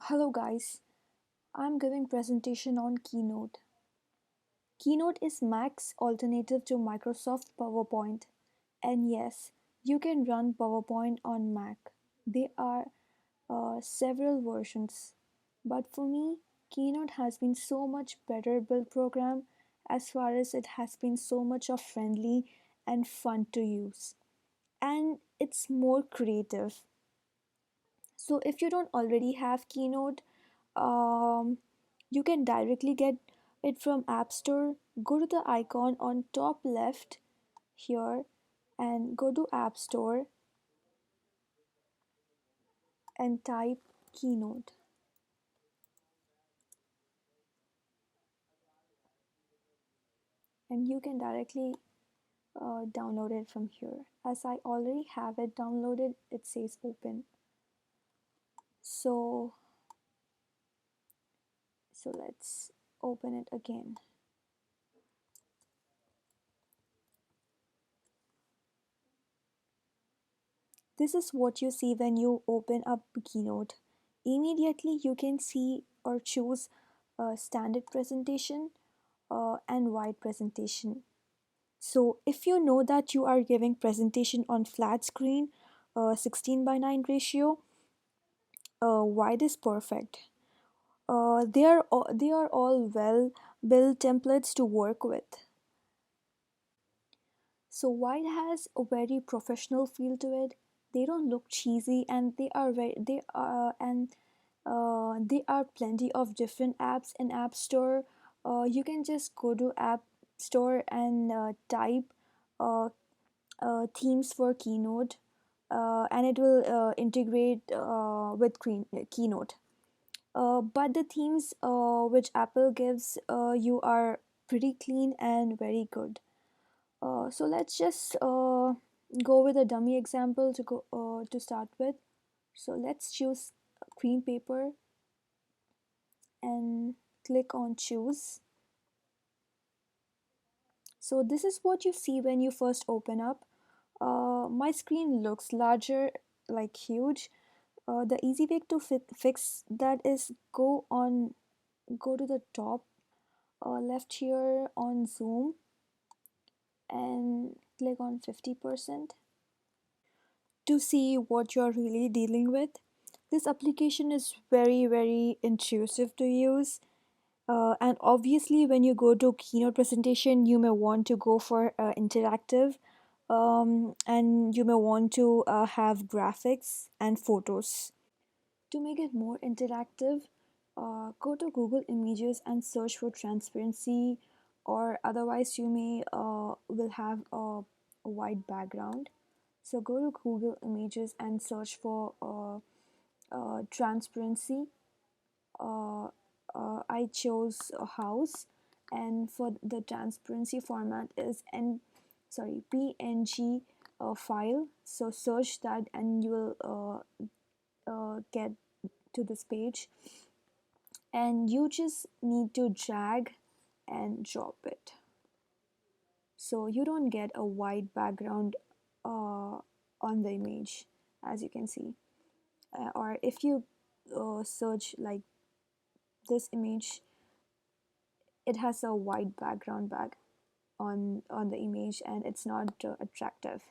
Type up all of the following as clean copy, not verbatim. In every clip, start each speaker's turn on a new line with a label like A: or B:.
A: Hello guys, I'm giving presentation on Keynote. Keynote is Mac's alternative to Microsoft PowerPoint. And yes, you can run PowerPoint on Mac. There are several versions. But for me, Keynote has been so much better built program as far as it has been so much of friendly and fun to use. And it's more creative. So if you don't already have Keynote, um, you can directly get it from App Store. Go to the icon on top left here and go to App Store and type Keynote, and you can directly download it from here. As I already have it downloaded, it says open. So let's open it again. This is what you see when you open up Keynote. Immediately you can see or choose a standard presentation and wide presentation. So if you know that you are giving presentation on flat screen, 16 by 9 ratio, wide is perfect. They are all well built templates to work with. So wide has a very professional feel to it. They don't look cheesy, and there are plenty of different apps in App Store. You can just go to App Store and type uh, themes for Keynote, and it will integrate with Keynote. But the themes which Apple gives you are pretty clean and very good. So let's just go with a dummy example to start with. So let's choose cream paper and click on choose. So this is what you see when you first open up. My screen looks larger, like huge. The easy way to fix that is go to the top left here on zoom and click on 50% to see what you're really dealing with. This application is very intuitive to use. And obviously, when you go to keynote presentation, you may want to go for interactive, and you may want to have graphics and photos. To make it more interactive, go to Google Images and search for transparency, or otherwise you may will have a white background. So go to Google Images and search for transparency. uh, I chose a house, and for the transparency format is PNG file. So search that and you will get to this page, and you just need to drag and drop it so you don't get a white background on the image, as you can see. Or if you search like this image, it has a white background back on the image and it's not attractive.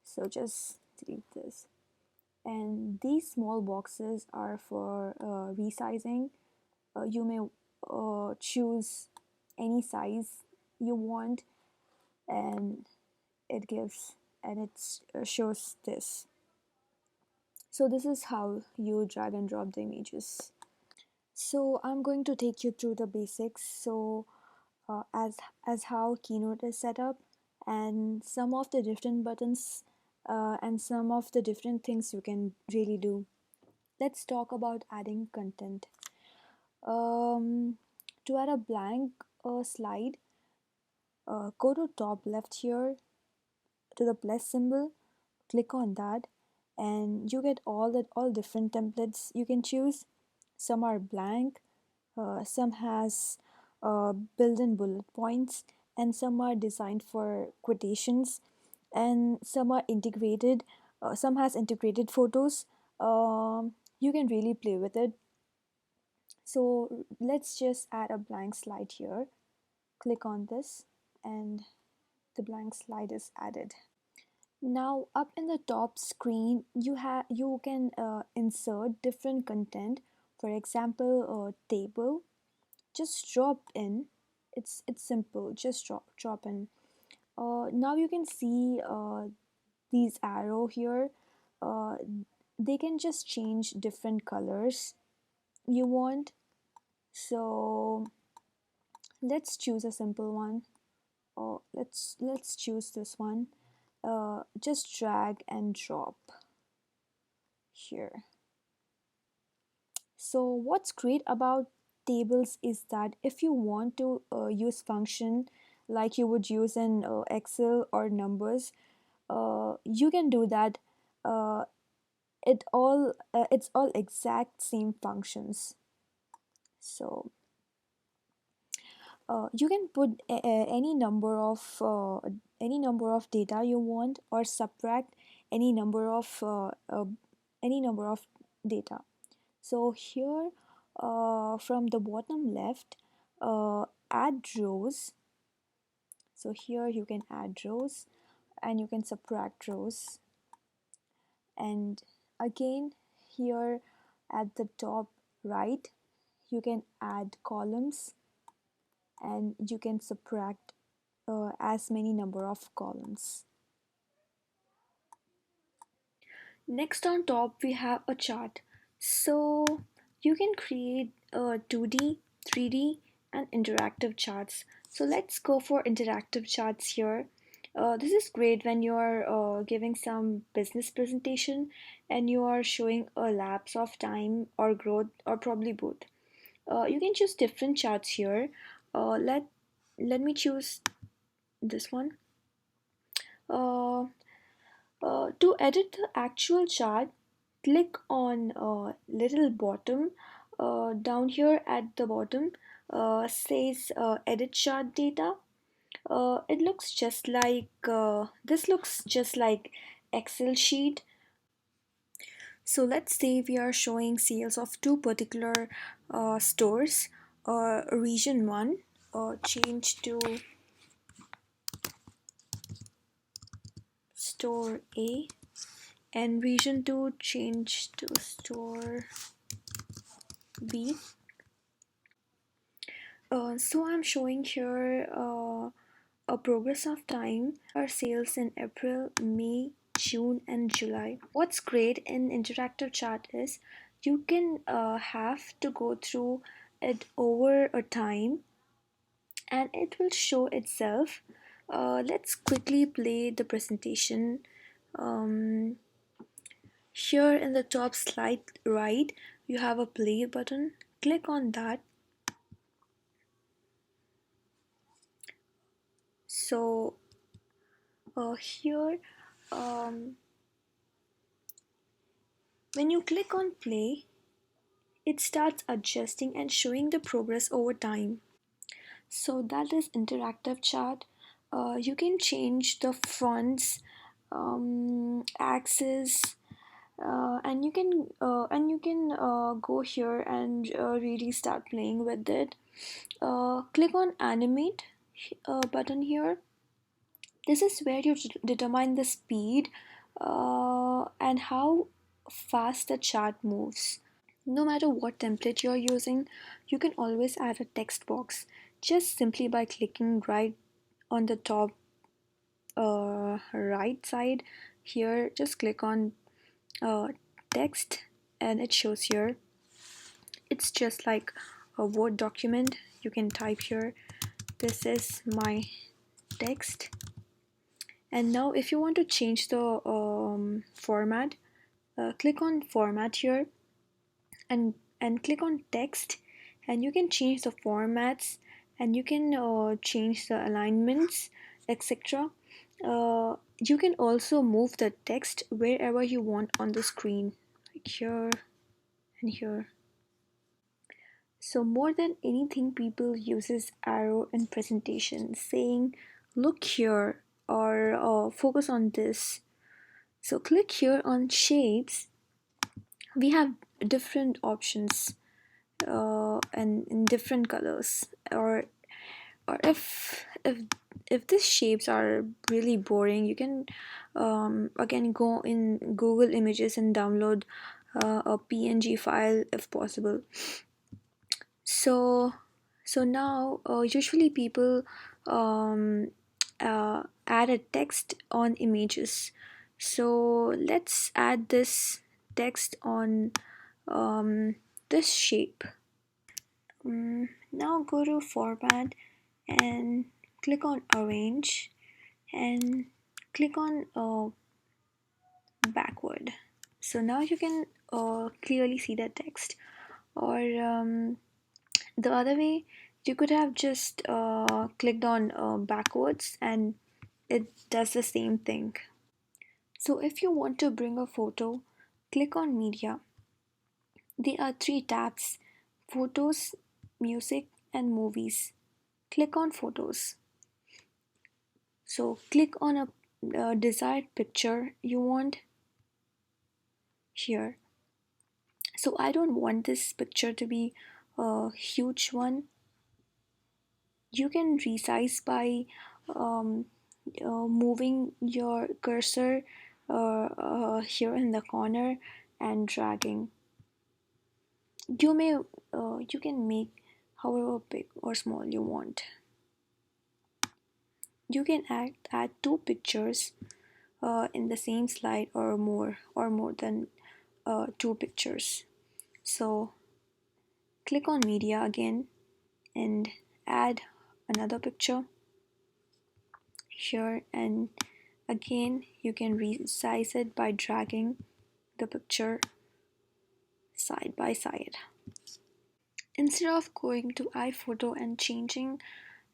A: So just delete this. And these small boxes are for resizing. You may choose any size you want, and it gives and it shows this. So this is how you drag and drop the images. So I'm going to take you through the basics. So as how Keynote is set up, and some of the different buttons, and some of the different things you can really do. Let's talk about adding content. To add a blank slide, go to top left here to the plus symbol, click on that, and you get all different templates you can choose. Some are blank, some has built-in bullet points, and some are designed for quotations, and some are integrated. Some has integrated photos. You can really play with it. So let's just add a blank slide here. Click on this and the blank slide is added. Now up in the top screen you can insert different content. For example, a table. Just drop in. It's simple. Just drop in. Now you can see these arrow here. Uh, they can just change different colors you want. So let's choose a simple one. Let's choose this one. Just drag and drop here. So what's great about tables is that if you want to use function like you would use in Excel or numbers, you can do that. Uh, it's all exact same functions. So you can put any number of data you want, or subtract any number of any number of data. So here, from the bottom left, add rows. So here you can add rows and you can subtract rows. And again, here at the top right, you can add columns and you can subtract as many number of columns. Next on top we have a chart. So you can create 2D, 3D and interactive charts. So let's go for interactive charts here. This is great when you are giving some business presentation and you are showing a lapse of time or growth, or probably both. You can choose different charts here. Let me choose this one. Uh, to edit the actual chart, click on little bottom, down here at the bottom says edit chart data. It looks just like this looks just like Excel sheet. So let's say we are showing sales of two particular stores. Region 1, change to store A, and region 2 change to store B. So I'm showing here a progress of time. Our sales in April, May, June and July. What's great in interactive chart is you can have to go through it over a time and it will show itself. Let's quickly play the presentation. Um, Here in the top slide right, you have a play button. Click on that. So here, when you click on play, it starts adjusting and showing the progress over time. So that is interactive chart. You can change the fonts, axis, and you can go here and really start playing with it. Click on animate button here. This is where you determine the speed and how fast the chart moves. No matter what template you're using, you can always add a text box just simply by clicking right on the top right side here. Just click on uh, text and it shows here. It's just like a Word document. You can type here, this is my text. And now if you want to change the format, click on format here and click on text, and you can change the formats and you can change the alignments, etc. You can also move the text wherever you want on the screen, like here and here. So more than anything, people uses arrow in presentation, saying look here or focus on this. So click here on shapes. We have different options. and in different colors, or if these shapes are really boring, you can again go in Google Images and download a PNG file if possible. So now usually people um, add a text on images. So let's add this text on this shape. Now go to format and click on arrange and click on backward. So now you can clearly see the text. Or the other way, you could have just clicked on backwards and it does the same thing. So if you want to bring a photo, click on media. There are three tabs: photos, music, and movies. Click on photos. So click on a desired picture you want here. So I don't want this picture to be a huge one. You can resize by um, moving your cursor here in the corner and dragging. You can make however big or small you want. You can add two pictures in the same slide, or more than two pictures. So click on media again and add another picture here, and again you can resize it by dragging the picture side by side. Instead of going to iPhoto and changing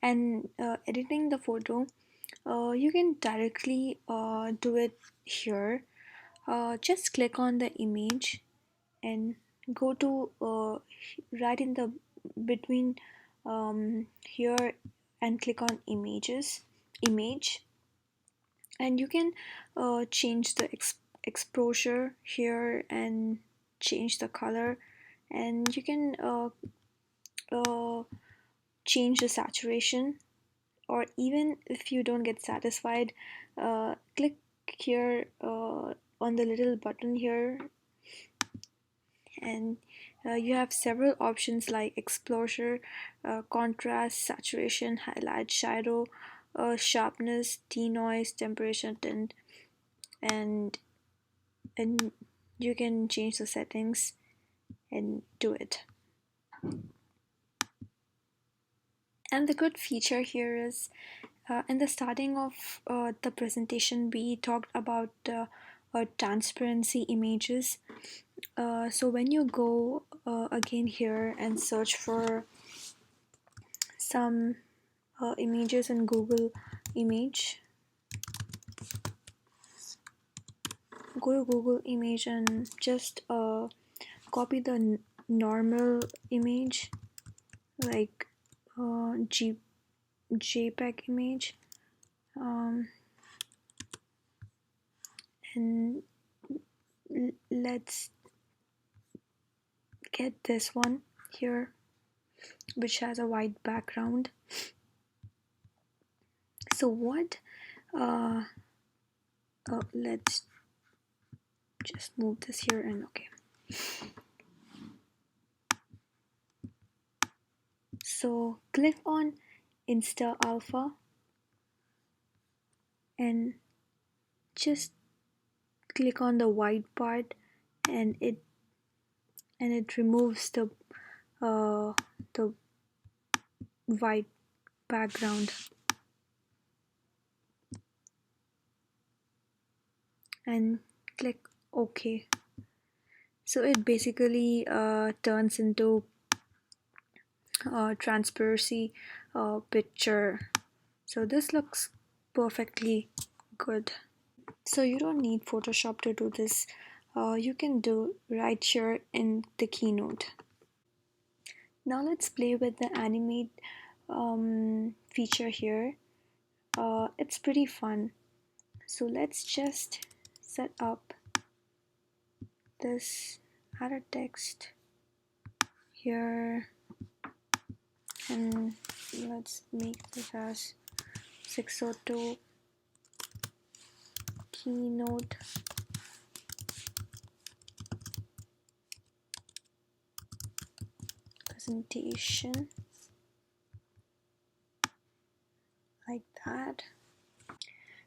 A: and editing the photo, you can directly do it here. Just click on the image and go to right in the between here and click on image, and you can change the exposure here and change the color, and you can uh, change the saturation. Or even if you don't get satisfied, click here on the little button here, and you have several options like exposure, contrast, saturation, highlight, shadow, sharpness, denoise, temperature, tint, and and you can change the settings and do it. And the good feature here is, in the starting of the presentation, we talked about transparency images. So when you go again here and search for some images in Google Image, go to Google Image and just copy the normal image, like JPEG image, um, and let's get this one here, which has a white background. So what uh, let's just move this here, and okay. So click on Insta Alpha and just click on the white part, and it removes uh, the white background, and click OK. So it basically turns into transparency picture. So this looks perfectly good. So you don't need Photoshop to do this. You can do right here in the keynote. Now let's play with the animate feature here. It's pretty fun. So let's just set up this, add a text here, and let's make this as 602 keynote presentation, like that.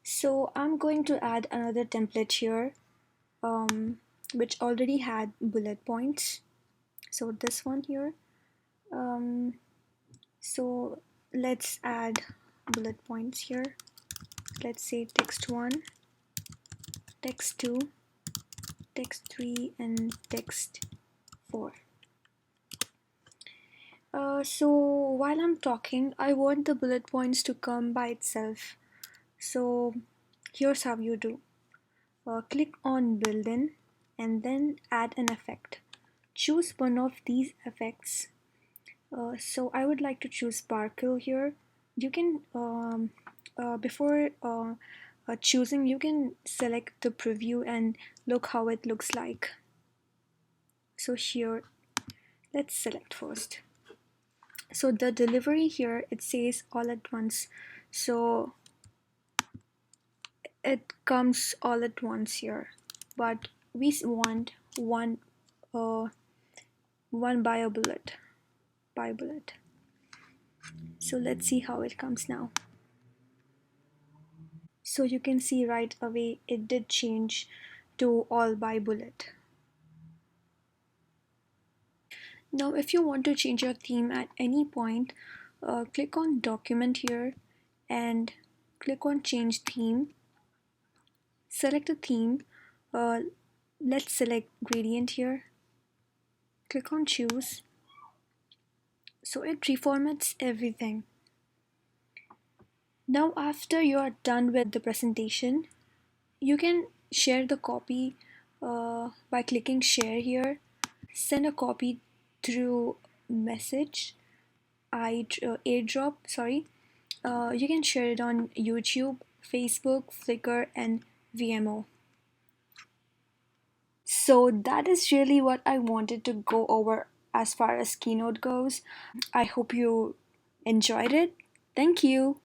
A: So I'm going to add another template here, which already had bullet points. So this one here. Um, so let's add bullet points here. Let's say text 1, text 2, text 3, and text 4. So while I'm talking, I want the bullet points to come by itself. So here's how you do. Click on build in and then add an effect. Choose one of these effects. So I would like to choose sparkle here. You can before choosing, you can select the preview and look how it looks like. So here, let's select first. So the delivery here, it says all at once. So it comes all at once here, but we want uh, one by bullet. So let's see how it comes now. So you can see right away it did change to all by bullet. Now if you want to change your theme at any point, click on document here and click on change theme. Select a theme. uh, let's select gradient here. Click on choose. So it reformats everything. Now after you are done with the presentation, you can share the copy by clicking share here. Send a copy through message, airdrop, sorry. You can share it on YouTube, Facebook, Flickr, and VMO. So that is really what I wanted to go over as far as Keynote goes. I hope you enjoyed it. Thank you.